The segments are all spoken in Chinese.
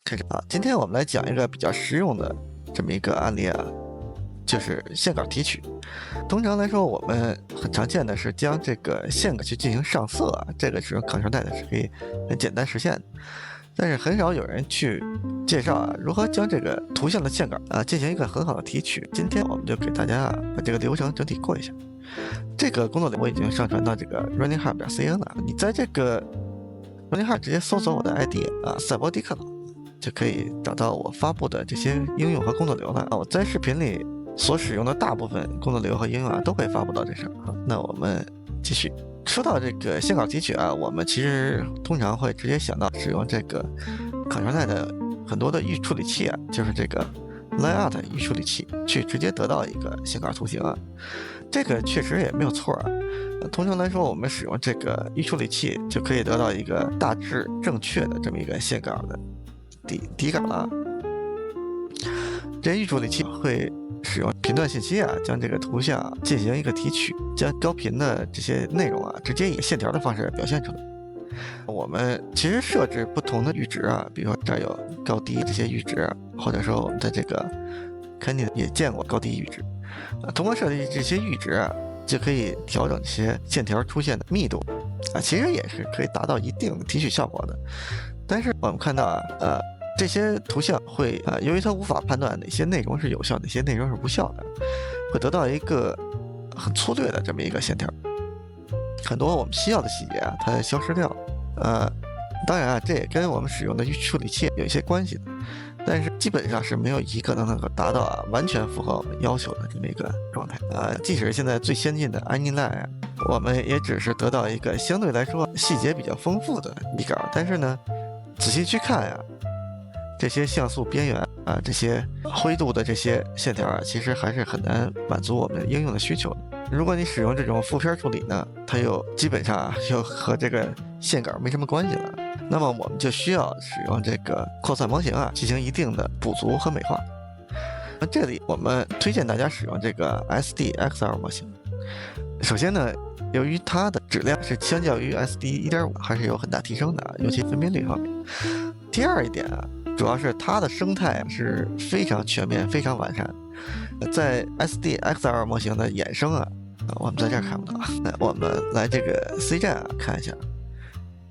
开始啊，今天我们来讲一个比较实用的这么一个案例啊，就是线稿提取。通常来说，我们很常见的是将这个线稿去进行上色啊，这个是抗生带的是可以很简单实现的。但是很少有人去介绍啊，如何将这个图像的线稿啊进行一个很好的提取。今天我们就给大家把这个流程整体过一下。这个工作流我已经上传到这个 runningharp.cn 了，你在这个 runningharp 直接搜索我的 ID 啊，赛博迪克佬。就可以找到我发布的这些应用和工作流了啊！我在视频里所使用的大部分工作流和应用啊，都会发布到这上啊。那我们继续说到这个线稿提取啊，我们其实通常会直接想到使用这个考生带的很多的预处理器啊，就是这个 layout 预处理器，去直接得到一个线稿图形啊。这个确实也没有错啊。通常来说，我们使用这个预处理器就可以得到一个大致正确的这么一个线稿的底稿了。这些预处理器会使用频段信息啊，将这个图像进行一个提取，将高频的这些内容啊，直接以线条的方式表现出来。我们其实设置不同的阈值啊，比如说这儿有高低这些阈值啊，或者说我们在这个肯定也见过高低阈值通过设计这些阈值啊，就可以调整这些线条出现的密度啊，其实也是可以达到一定的提取效果的。但是我们看到啊，这些图像会由于它无法判断哪些内容是有效，哪些内容是无效的，会得到一个很粗略的这么一个线条，很多我们需要的细节啊，它消失掉。当然啊，这也跟我们使用的预处理器有一些关系的，但是基本上是没有一个能够达到完全符合我们要求的这么一个状态即使现在最先进的 Aniline 我们也只是得到一个相对来说细节比较丰富的底稿，但是呢，仔细去看呀，这些像素边缘啊，这些灰度的这些线条啊，其实还是很难满足我们应用的需求的。如果你使用这种负片处理呢，它又基本上又和这个线稿没什么关系了。那么我们就需要使用这个扩散模型啊，进行一定的补足和美化。那这里我们推荐大家使用这个 SDXL 模型。首先呢，由于它的质量是相较于 SD 1.5还是有很大提升的，尤其分辨率方面。第二一点啊，主要是它的生态是非常全面、非常完善。在 SDXL 模型的衍生啊，我们在这儿看不到。我们来这个 C 站啊看一下。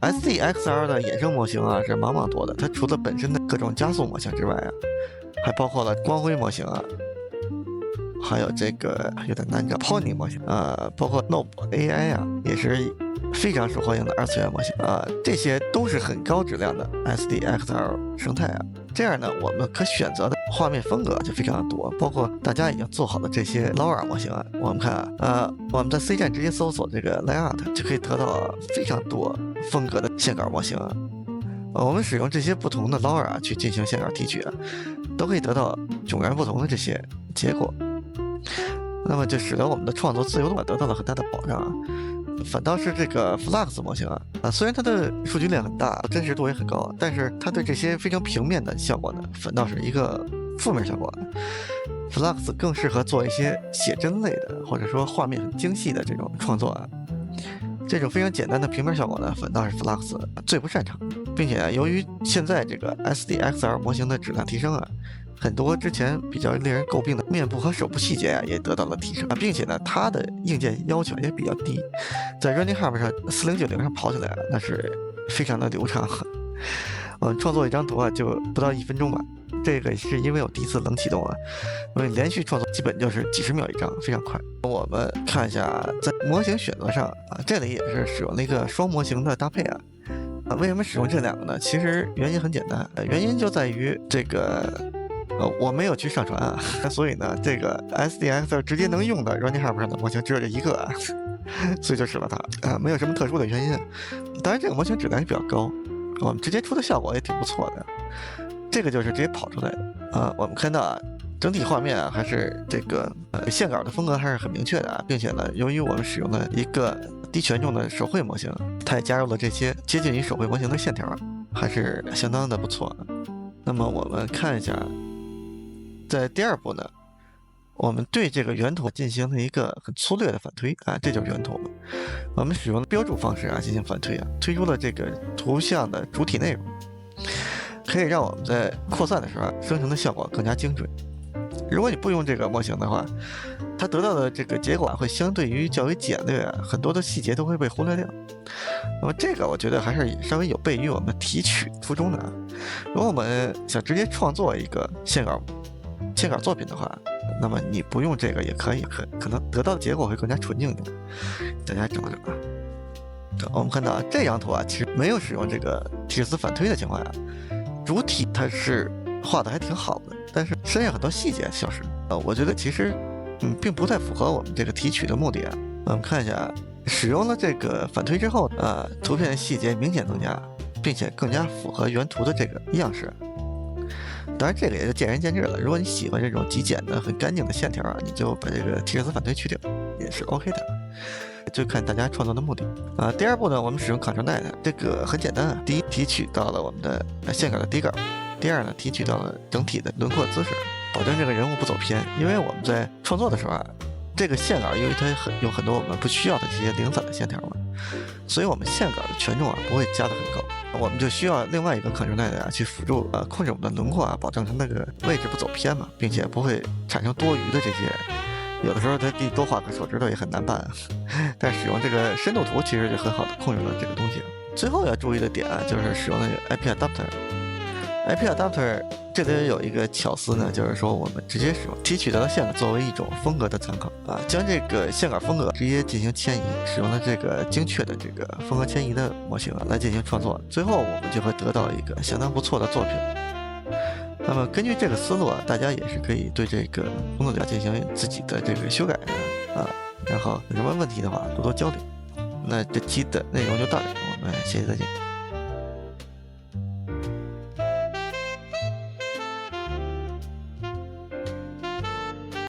SDXL 的衍生模型啊是茫茫多的，它除了本身的各种加速模型之外啊，还包括了光辉模型啊，还有这个有点难找 Pony 模型包括 Nob AI 啊，也是非常受欢迎的二次元模型这些都是很高质量的 SDXL 生态啊。这样呢，我们可选择的画面风格就非常的多，包括大家已经做好的这些 LoRa 模型啊。我们看我们在 C 站直接搜索这个 Layout 就可以得到非常多风格的线稿模型我们使用这些不同的 LoRa 去进行线稿提取都可以得到迥然不同的这些结果。那么就使得我们的创作自由度得到了很大的保障反倒是这个 Flux 模型虽然它的数据量很大，真实度也很高，但是它对这些非常平面的效果呢，反倒是一个负面效果。Flux 更适合做一些写真类的，或者说画面很精细的这种创作这种非常简单的平面效果呢，反倒是 Flux 最不擅长的，并且由于现在这个 SDXL 模型的质量提升很多之前比较令人诟病的面部和手部细节也得到了提升并且呢，它的硬件要求也比较低，在 RunningHarp 上4090上跑起来那是非常的流畅。我们创作一张图就不到1分钟吧，这个是因为我第一次冷启动因为连续创作基本就是几十秒一张，非常快。我们看一下在模型选择上这里也是使用了一个双模型的搭配为什么使用这两个呢？其实原因很简单原因就在于这个我没有去上传所以呢，这个 SDXL 直接能用的 RunningHarp 上的模型只有这一个所以就使了它没有什么特殊的原因。当然这个模型质量也比较高，我们直接出的效果也挺不错的。这个就是直接跑出来的我们看到整体画面还是这个线稿的风格还是很明确的并且呢，由于我们使用了一个低权重的手绘模型，它也加入了这些接近于手绘模型的线条还是相当的不错那么我们看一下在第二步呢，我们对这个原图进行了一个很粗略的反推这就是原图。我们使用标注方式进行反推推出了这个图像的主体内容。可以让我们在扩散的时候生成的效果更加精准。如果你不用这个模型的话，它得到的这个结果会相对于较为简略，很多的细节都会被忽略掉。那么这个我觉得还是稍微有悖于我们提取初衷的。如果我们想直接创作一个线稿作品的话，那么你不用这个也可以，可能得到的结果会更加纯净一点。大家整整啊。我们看到这张图啊，其实没有使用这个提示词反推的情况下，主体它是画的还挺好的，但是身上很多细节消失。我觉得其实并不太符合我们这个提取的目的啊。我们看一下，使用了这个反推之后，图片的细节明显增加，并且更加符合原图的这个样式。当然，这个也就见仁见智了。如果你喜欢这种极简的、很干净的线条啊，你就把这个提示词反推去掉，也是 OK 的。就看大家创作的目的啊。第二步呢，我们使用 Ctrl+，这个很简单啊。第一，提取到了我们的线稿的底稿；第二呢，提取到了整体的轮廓姿势，保证这个人物不走偏。因为我们在创作的时候啊，这个线稿因为它有很多我们不需要的这些零散的线条嘛，所以我们线稿的权重啊不会加得很高，我们就需要另外一个 Ctrl+去辅助控制我们的轮廓啊，保证它那个位置不走偏嘛，并且不会产生多余的这些。有的时候它地多画个手指头也很难办，但使用这个深度图其实就很好的控制了这个东西。最后要注意的点就是使用那个 IP Adapter。IP Adapter 这里有一个巧思呢，就是说我们直接使用提取到的线作为一种风格的参考啊，将这个线稿风格直接进行迁移，使用了这个精确的这个风格迁移的模型来进行创作，最后我们就会得到一个相当不错的作品。那么根据这个思路啊，大家也是可以对这个工作表进行自己的这个修改的啊，然后有什么问题的话多多交流。那这期的内容就到这里，我们下期再见。